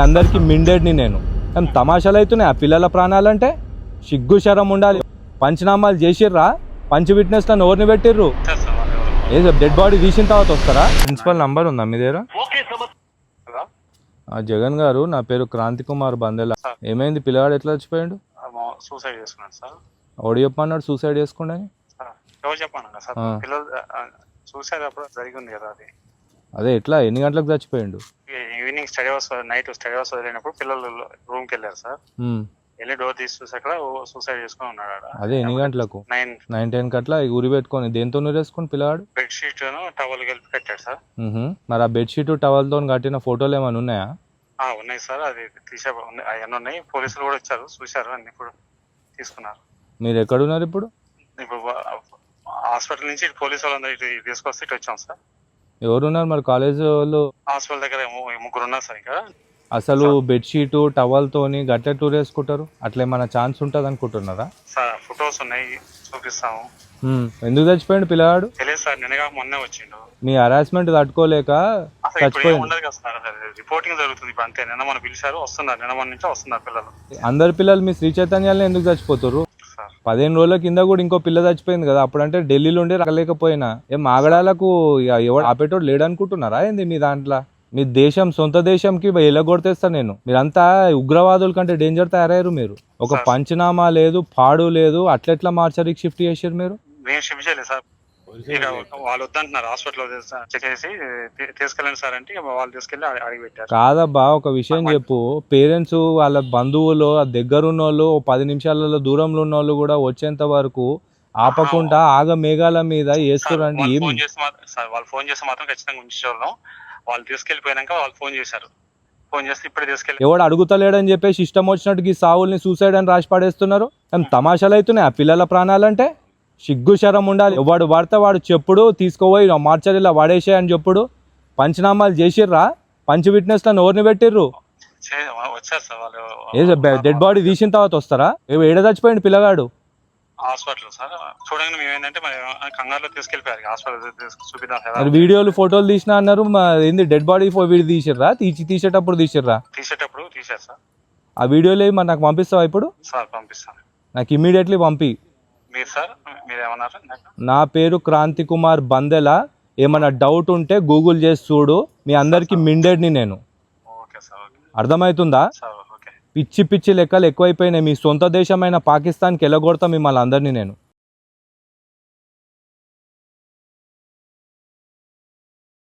అందరికీ మిండెడ్ని నేను. ఏం తమాషాలు అవుతున్నాయి ఆ పిల్లల ప్రాణాలంటే? సిగ్గు శరం ఉండాలి. పంచనామాలు చేసిర్రా? పంచ విట్నెస్లను ఎవరిని పెట్టిర్రు? ఏదో డెడ్ బాడీ తీసిన తర్వాత వస్తారా? ప్రిన్సిపల్ నంబర్ ఉందా మీ దగ్గర? జగన్ గారు, నా పేరు క్రాంతి కుమార్ బందెల. ఏమైంది? పిల్లగాడు ఎట్లా చచ్చిపోయాడు? సూసైడ్ చేసుకున్నాడు సార్. ఓడి చెప్పన్నాడు సూసైడ్ చేసుకోండి అని. ఎవరు చెప్పాను సార్? పిల్లలు సూసైడ్ అప్పుడు జరిగింది కదా అది. అదే ఎట్లా, ఎన్ని గంటలకు చచ్చిపోయాడు? ఈవినింగ్ నైట్ స్టడీ అవర్స్ వదిలినప్పుడు పిల్లలు రూమ్కి వెళ్ళారు సార్. వెళ్ళి డోర్ తీసి చూసాక సూసైడ్ చేసుకుని ఉన్నాడు. అదే ఎన్ని గంటలకు? 9-10 అట్లా ఉరి పెట్టుకొని దేంతో వేసుకొని పిల్లవాడు? బెడ్షీట్ టవల్ కలిపి కట్టాడు సార్. మరి ఆ బెడ్షీట్ టవల్ తో కట్టిన ఫోటోలు ఏమైనా ఉన్నాయా? ఉన్నాయి సార్, అది తీసే అవన్నీ ఉన్నాయి. పోలీసులు కూడా వచ్చారు, చూశారు, అన్ని కూడా తీసుకున్నారు. మీరు ఎక్కడున్నారు ఇప్పుడు? ఇప్పుడు హాస్పిటల్ నుంచి పోలీసు వాళ్ళందరూ ఇటు తీసుకొస్తే ఇటు వచ్చాం సార్. ఎవరున్నారు మరి? కాలేజ్ వాళ్ళు? హాస్పిటల్ దగ్గర ముగ్గురు ఉన్నారు సార్. ఇక్కడ అసలు బెడ్షీట్ టవల్ తోని గట్ల టూర్ వేసుకుంటారు? అట్లా ఏమైనా ఛాన్స్ ఉంటుంది అనుకుంటున్నారా? సార్ ఫొటోస్ ఉన్నాయి, చూపిస్తాము. ఎందుకు చచ్చిపోయాడు పిల్లవాడు? తెలియదు సార్, నిన్నగా మొన్నే వచ్చిండు. మీ హరాస్మెంట్ తట్టుకోలేక చచ్చిపోయాడు. రిపోర్టింగ్ జరుగుతుంది ఇప్పుడు అంతే. నిన్న మనం పిలిచారు, వస్తున్నారు. నిన్న మన నుంచి వస్తున్నారు పిల్లలు. అందరు పిల్లలు మీ శ్రీ చైతన్యాలను ఎందుకు చచ్చిపోతారు? 15 రోజుల కింద కూడా ఇంకో పిల్ల చచ్చిపోయింది కదా, అప్పుడంటే ఢిల్లీలో ఉండి రాలేకపోయినా ఏం ఆగడాలకు ఎవడు ఆపేటోడు లేడు అనుకుంటున్నారా ఏంది? మీ దాంట్లో మీ దేశం, సొంత దేశంకి ఎలగొడతేస్తా నేను. మీరంతా ఉగ్రవాదుల కంటే డేంజర్ తయారయ్యారు మీరు. ఒక పంచనామా లేదు, పాడు లేదు, అట్లెట్లా మార్చరికి షిఫ్ట్ చేశారు మీరు? షిఫ్ట్ చేయలేదు సార్. వాళ్ళు వద్దంటున్నారు, హాస్పిటల్ చెక్ చేసి తీసుకెళ్ళండి సార్ అంటే వాళ్ళు తీసుకెళ్ళి అడిగి పెట్టారు. కాదబ్బా, ఒక విషయం చెప్పు. పేరెంట్స్ వాళ్ళ బంధువులు దగ్గరున్న వాళ్ళు 10 నిమిషాలలో దూరంలో ఉన్న వాళ్ళు కూడా వచ్చేంత వరకు ఆపకుండా ఆగ మేఘాల మీద వేస్తురండి. వాళ్ళు ఫోన్ చేస్తే మాత్రం ఖచ్చితంగా ఉంచేవాళ్ళం. వాళ్ళు తీసుకెళ్లిపోయాక వాళ్ళు ఫోన్ చేశారు. ఫోన్ చేస్తే ఇప్పుడే తీసుకెళ్ళి ఎవడు అడుగుతలేడని చెప్పేసి ఇష్టం వచ్చినట్టు ఈ సావుల్ని సూసైడ్ అని రాసి పడేస్తున్నారు. ఏం తమాషాలు అవుతున్నాయి ఆ పిల్లల ప్రాణాలంటే? సిగ్గు శరం ఉండాలి. ఎవడు పడితే వాడు చెప్పుడు తీసుకుపోయి మార్చరీలో వాడేసే అని చెప్పుడు. పంచనామాలు చేసిర్రా? పంచ విట్నెస్లను ఎవరిని పెట్టిర్రు? వచ్చారు సార్ వాళ్ళు. ఏదో డెడ్ బాడీ తీసిన తర్వాత వస్తారా? ఏడ చచ్చిపోయింది పిల్లగాడు? Hospital sir. చూడండి మేము ఏంటంటే మరి కంగారులో తీసుకెళ్ళిపోయారు హాస్పిటల్ చూపిద్దాం. మరి వీడియోలు ఫోటోలు తీసినా అన్నారు. ఏంది డెడ్ బాడీ వీడియో తీసిర్రా? తీసేటప్పుడు తీసారు సార్. ఆ వీడియోలు మరి నాకు పంపిస్తావా ఇప్పుడు? సార్ పంపిస్తాను. నాకు ఇమీడియట్లీ పంపి. మీరు సార్ మీరేమన్నారు? నా పేరు క్రాంతి కుమార్ బందెల. ఏమన్నా డౌట్ ఉంటే గూగుల్ చేసి చూడు. మీ అందరికి మిండెడ్ని నేను. అర్థమవుతుందా? పిచ్చి పిచ్చి లెక్కలు ఎక్కువైపోయినాయి. మీ సొంత దేశమైన పాకిస్తాన్కి వెళ్ళగొడతా మిమ్మల్ని అందరినీ నేను.